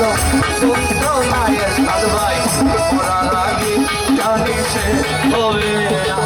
যন্ত্রণায় সাধ ভাই মরার আগে জানিছে হবে না।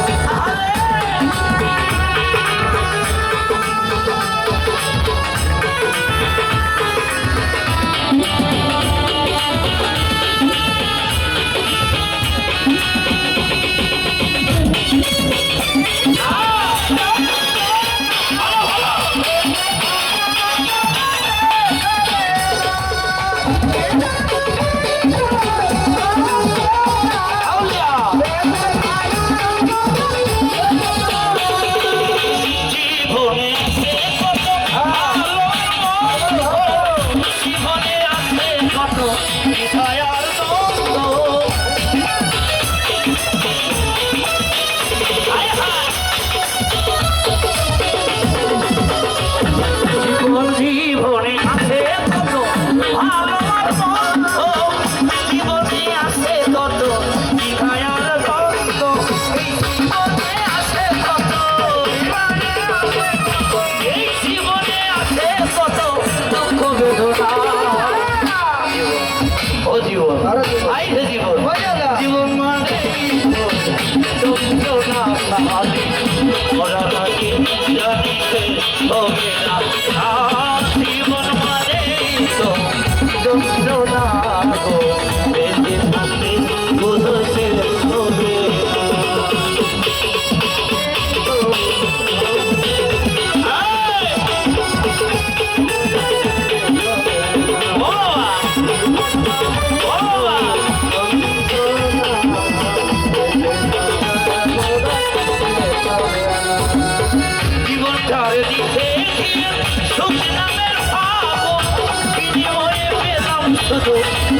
জীবন মানে যন্ত্রণা সাহায্য ওরা থাকে জানিতে হবে না। জীবন মানে তো যন্ত্রণা গো বেঁচে থাকতে বুঝতে হবে।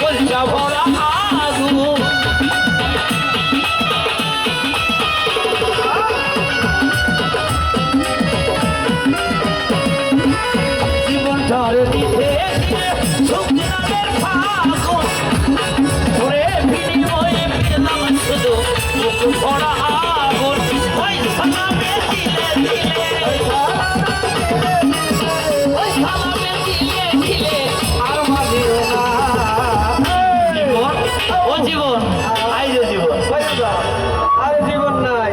বলছা ভরা আগুন জীবনটারে দিতে সুখের ফাগুন ওরে বিনিময়ে পেলাম শুধু মুখ ভরা আগুন ওই সালামে দিলে দিলে ওই সালামে দিলে দিলে আর মানিও না। ও জীবন আই যে জীবন আরে জীবন নাই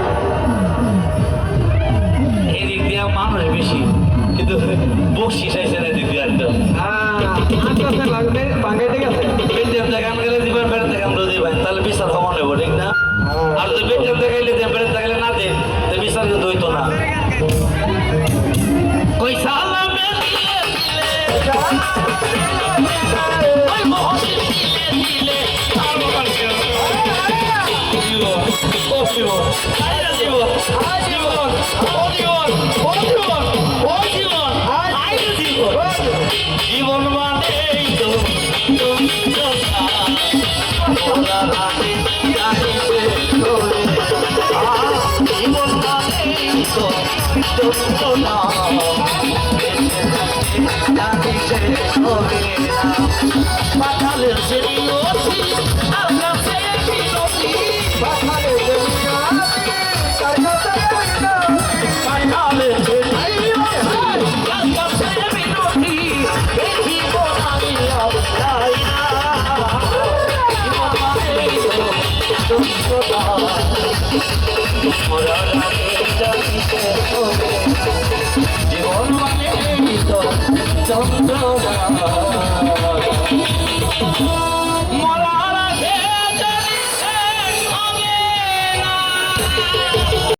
এদিক দিয়ে মানুষ বেশি কিন্তু বকশিস আইসে না এদিক দিয়ে একদম লাগবে পাঙ্গাই ঠিক আছে বেটেম দেখান গেলে দিবেন বেড়ে দেখান দিবেন তাহলে বিচার হওয়া নেব ঠিক না। আর তো বেটেম দেখাইলে দেন বেড়ে দেখাইলে না দেন তো বিচার কিন্তু হইতো না। কই সালামে দিলে দিলে ওই মহসিন দিলে দিলে জীবন মানে জীবন পাঠালের সে আর কাছে জীবন মানে তো যন্ত্রণা